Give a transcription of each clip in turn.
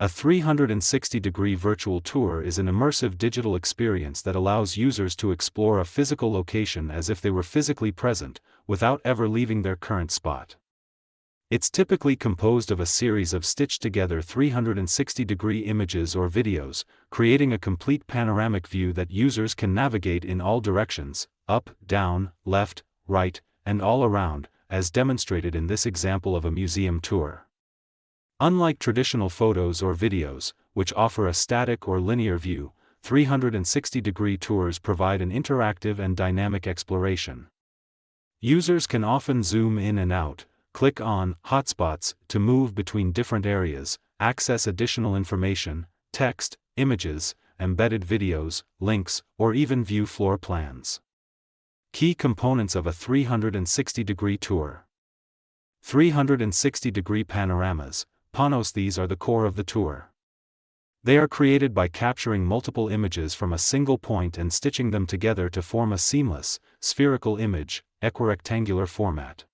A 360-degree virtual tour is an immersive digital experience that allows users to explore a physical location as if they were physically present, without ever leaving their current spot. It's typically composed of a series of stitched-together 360-degree images or videos, creating a complete panoramic view that users can navigate in all directions, up, down, left, right, and all around, as demonstrated in this example of a museum tour. Unlike traditional photos or videos, which offer a static or linear view, 360-degree tours provide an interactive and dynamic exploration. Users can often zoom in and out, click on hotspots to move between different areas, access additional information, text, images, embedded videos, links, or even view floor plans. Key components of a 360-degree tour. 360-degree panoramas. Panos. These are the core of the tour. They are created by capturing multiple images from a single point and stitching them together to form a seamless, spherical image, equirectangular format.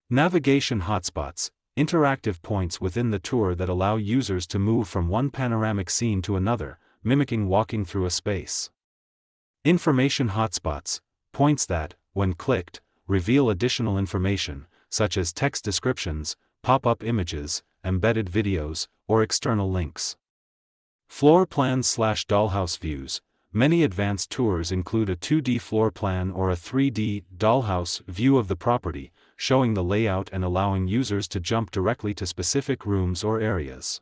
Navigation hotspots, interactive points within the tour that allow users to move from one panoramic scene to another, mimicking walking through a space. Information hotspots, points that, when clicked, reveal additional information, such as text descriptions, pop-up images, embedded videos, or external links. Floor plans/dollhouse views. Many advanced tours include a 2D floor plan or a 3D dollhouse view of the property, showing the layout and allowing users to jump directly to specific rooms or areas.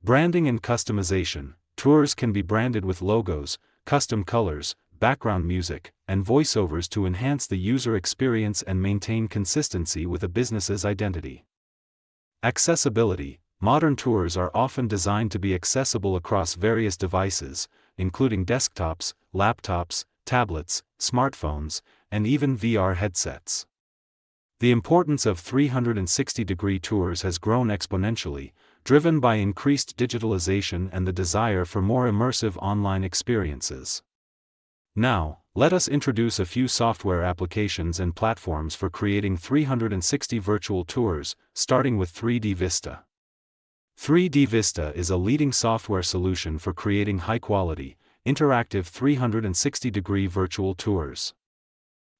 Branding and customization. Tours can be branded with logos, custom colors, background music, and voiceovers to enhance the user experience and maintain consistency with a business's identity. Accessibility. Modern tours are often designed to be accessible across various devices, including desktops, laptops, tablets, smartphones, and even VR headsets. The importance of 360-degree tours has grown exponentially, driven by increased digitalization and the desire for more immersive online experiences. Now, let us introduce a few software applications and platforms for creating 360 virtual tours, starting with 3dVista. 3dVista is a leading software solution for creating high-quality, interactive 360-degree virtual tours.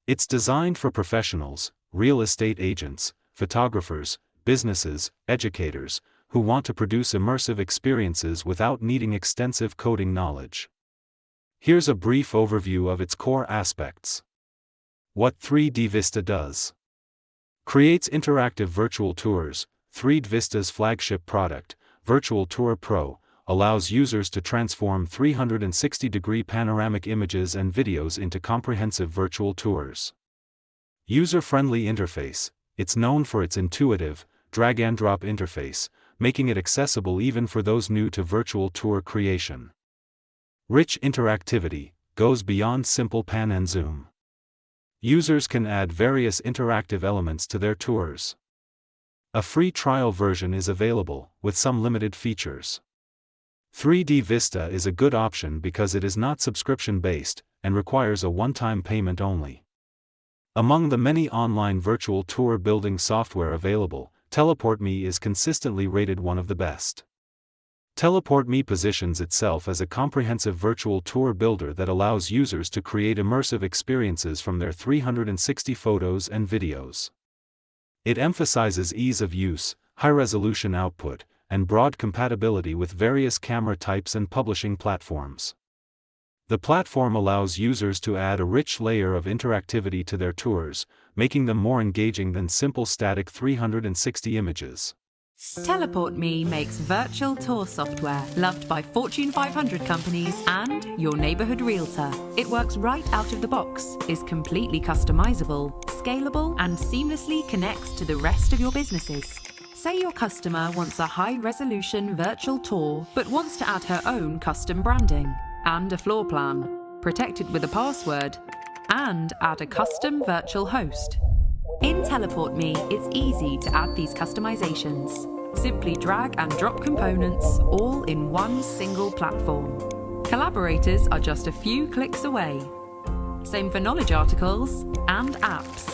It's designed for professionals, real estate agents, photographers, businesses, educators, who want to produce immersive experiences without needing extensive coding knowledge. Here's a brief overview of its core aspects. What 3dVista does. Creates interactive virtual tours. 3dVista's flagship product, Virtual Tour Pro, allows users to transform 360-degree panoramic images and videos into comprehensive virtual tours. User-friendly interface. It's known for its intuitive, drag-and-drop interface, making it accessible even for those new to virtual tour creation. Rich interactivity, goes beyond simple pan and zoom. Users can add various interactive elements to their tours. A free trial version is available, with some limited features. 3dVista is a good option because it is not subscription-based, and requires a one-time payment only. Among the many online virtual tour building software available, TeliportMe is consistently rated one of the best. TeliportMe positions itself as a comprehensive virtual tour builder that allows users to create immersive experiences from their 360 photos and videos. It emphasizes ease of use, high-resolution output, and broad compatibility with various camera types and publishing platforms. The platform allows users to add a rich layer of interactivity to their tours, making them more engaging than simple static 360 images. TeliportMe makes virtual tour software loved by Fortune 500 companies and your neighborhood realtor. It works right out of the box, is completely customizable, scalable, and seamlessly connects to the rest of your businesses. Say your customer wants a high-resolution virtual tour but wants to add her own custom branding and a floor plan, protected with a password, and add a custom virtual host. In TeliportMe, it's easy to add these customizations. Simply drag and drop components all in one single platform. Collaborators are just a few clicks away. Same for knowledge articles and apps.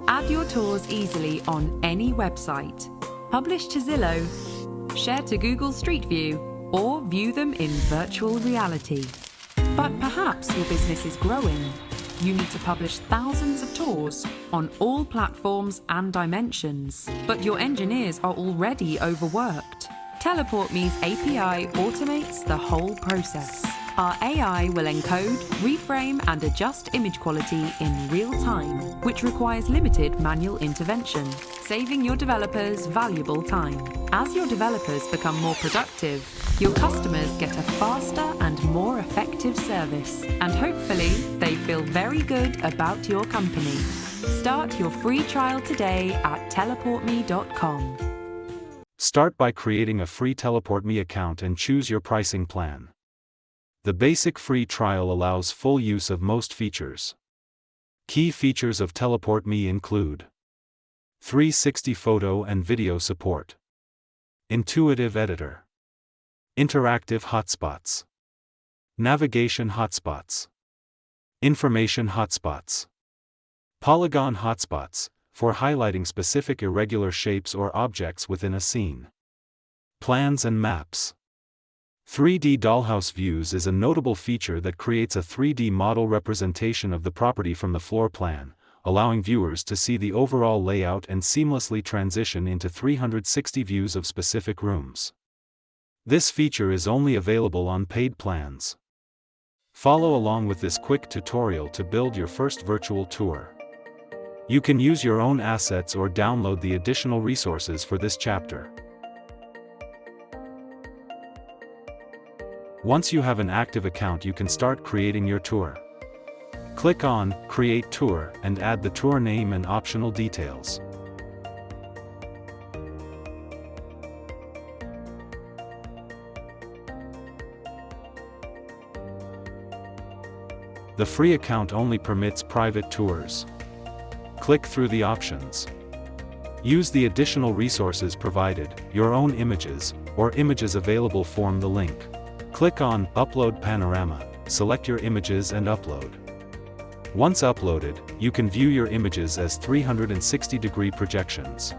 Add your tours easily on any website. Publish to Zillow, share to Google Street View, or view them in virtual reality. But perhaps your business is growing. You need to publish thousands of tours on all platforms and dimensions, but your engineers are already overworked. TeliportMe's API automates the whole process. Our AI will encode, reframe, and adjust image quality in real time, which requires limited manual intervention, saving your developers valuable time. As your developers become more productive, your customers get a faster and more effective service, and hopefully they feel very good about your company. Start your free trial today at TeliportMe.com. Start by creating a free TeliportMe account and choose your pricing plan. The basic free trial allows full use of most features. Key features of TeliportMe include 360 photo and video support, intuitive editor, interactive hotspots, navigation hotspots, information hotspots, polygon hotspots, for highlighting specific irregular shapes or objects within a scene, plans and maps. 3D dollhouse views is a notable feature that creates a 3D model representation of the property from the floor plan, allowing viewers to see the overall layout and seamlessly transition into 360 views of specific rooms. This feature is only available on paid plans. Follow along with this quick tutorial to build your first virtual tour. You can use your own assets or download the additional resources for this chapter. Once you have an active account, you can start creating your tour. Click on Create Tour and add the tour name and optional details. The free account only permits private tours. Click through the options. Use the additional resources provided, your own images, or images available form the link. Click on Upload Panorama, select your images and upload. Once uploaded, you can view your images as 360-degree projections.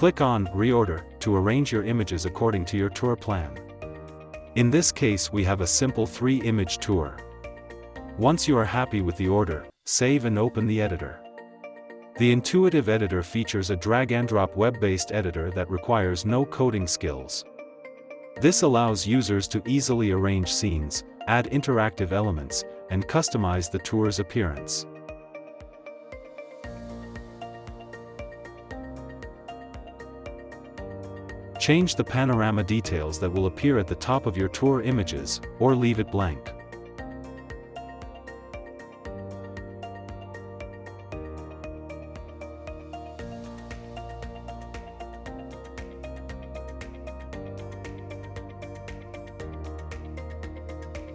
Click on Reorder to arrange your images according to your tour plan. In this case, we have a simple 3-image tour. Once you are happy with the order, save and open the editor. The intuitive editor features a drag-and-drop web-based editor that requires no coding skills. This allows users to easily arrange scenes, add interactive elements, and customize the tour's appearance. Change the panorama details that will appear at the top of your tour images, or leave it blank.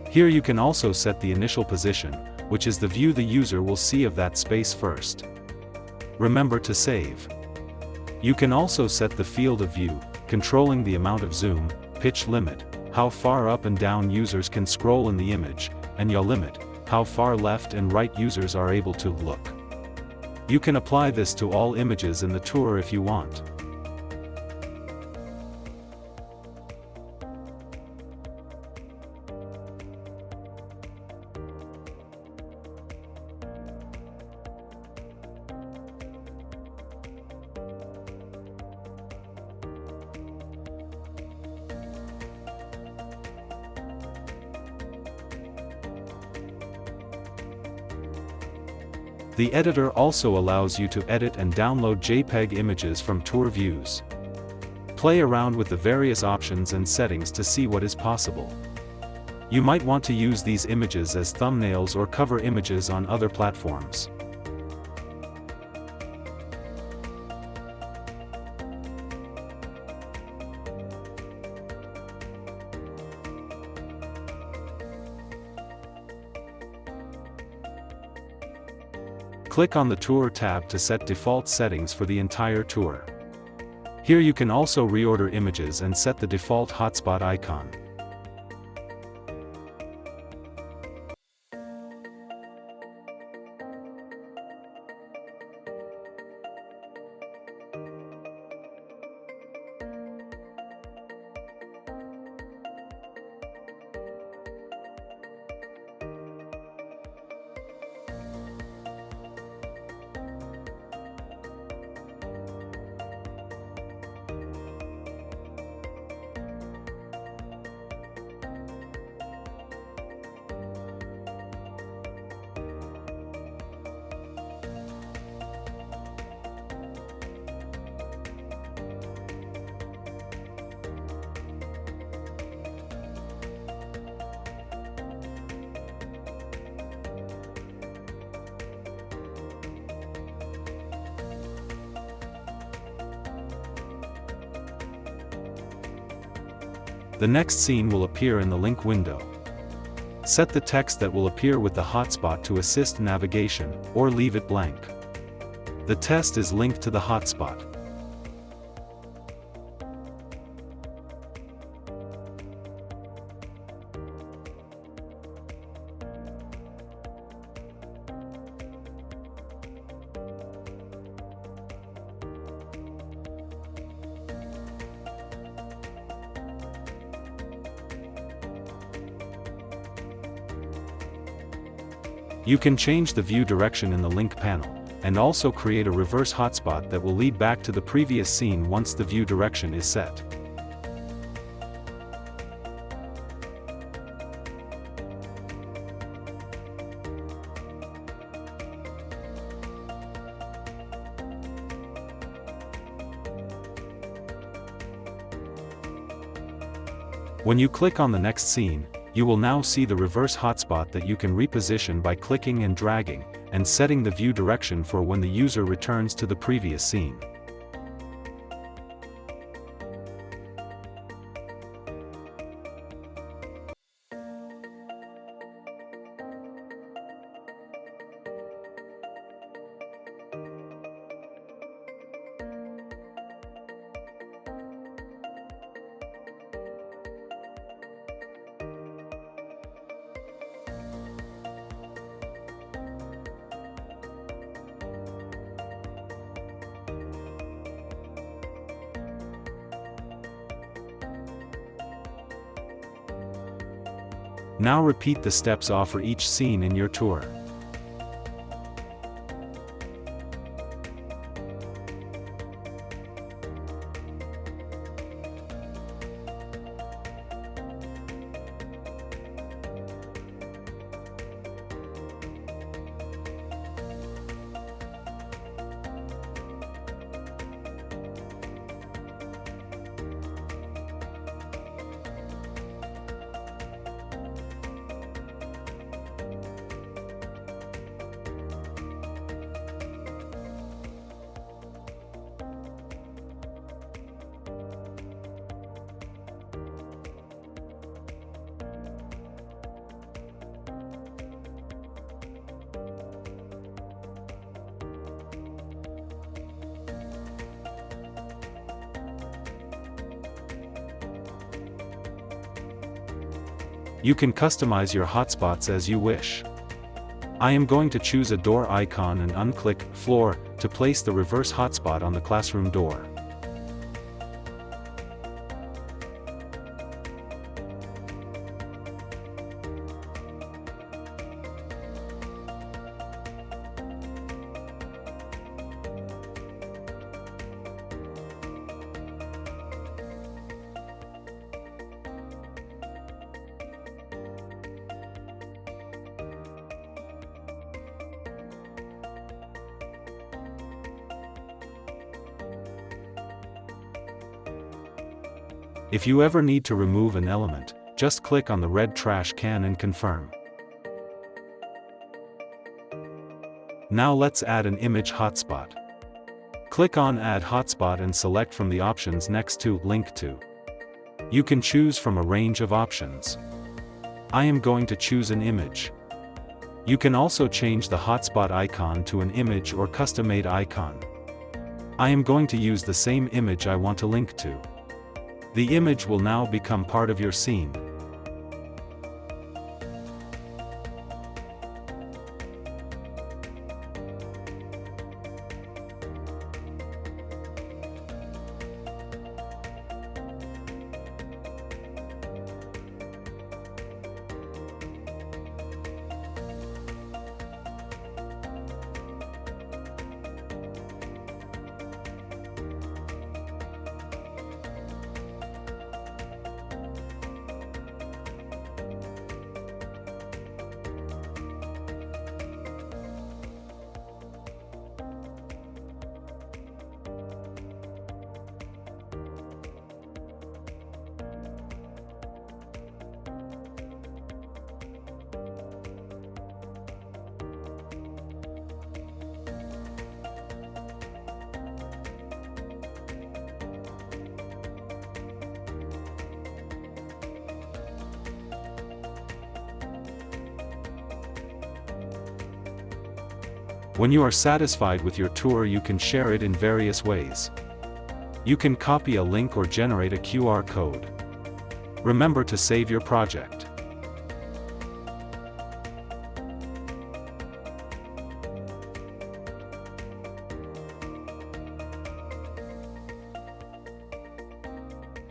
Here you can also set the initial position, which is the view the user will see of that space first. Remember to save. You can also set the field of view, controlling the amount of zoom, pitch limit, how far up and down users can scroll in the image, and yaw limit, how far left and right users are able to look. You can apply this to all images in the tour if you want. The editor also allows you to edit and download JPEG images from tour views. Play around with the various options and settings to see what is possible. You might want to use these images as thumbnails or cover images on other platforms. Click on the Tour tab to set default settings for the entire tour. Here you can also reorder images and set the default hotspot icon. The next scene will appear in the link window. Set the text that will appear with the hotspot to assist navigation, or leave it blank. The test is linked to the hotspot. You can change the view direction in the link panel, and also create a reverse hotspot that will lead back to the previous scene once the view direction is set. When you click on the next scene, you will now see the reverse hotspot that you can reposition by clicking and dragging, and setting the view direction for when the user returns to the previous scene. Now repeat the steps for each scene in your tour. You can customize your hotspots as you wish. I am going to choose a door icon and unclick Floor to place the reverse hotspot on the classroom door. If you ever need to remove an element, just click on the red trash can and confirm. Now let's add an image hotspot. Click on Add Hotspot and select from the options next to Link to. You can choose from a range of options. I am going to choose an image. You can also change the hotspot icon to an image or custom-made icon. I am going to use the same image I want to link to. The image will now become part of your scene. When you are satisfied with your tour, you can share it in various ways. You can copy a link or generate a QR code. Remember to save your project.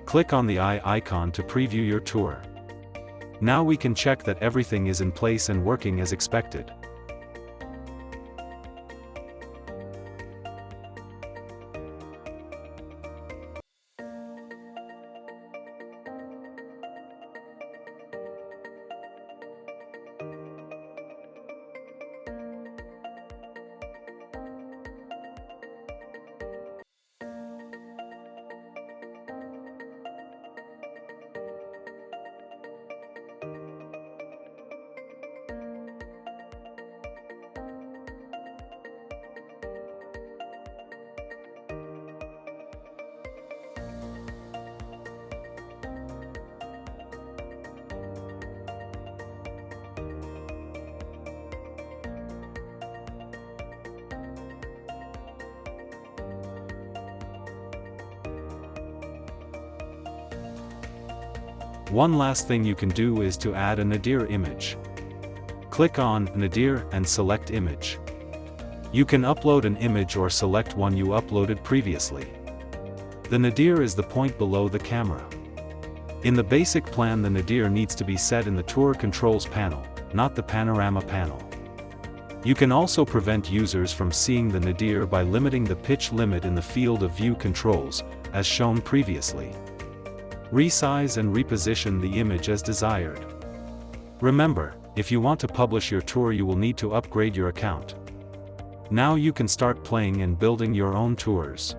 Click on the eye icon to preview your tour. Now we can check that everything is in place and working as expected. One last thing you can do is to add a nadir image. Click on Nadir and select Image. You can upload an image or select one you uploaded previously. The nadir is the point below the camera. In the basic plan, the nadir needs to be set in the Tour Controls panel, not the Panorama panel. You can also prevent users from seeing the nadir by limiting the pitch limit in the field of view controls, as shown previously. Resize and reposition the image as desired. Remember, if you want to publish your tour, you will need to upgrade your account. Now you can start playing and building your own tours.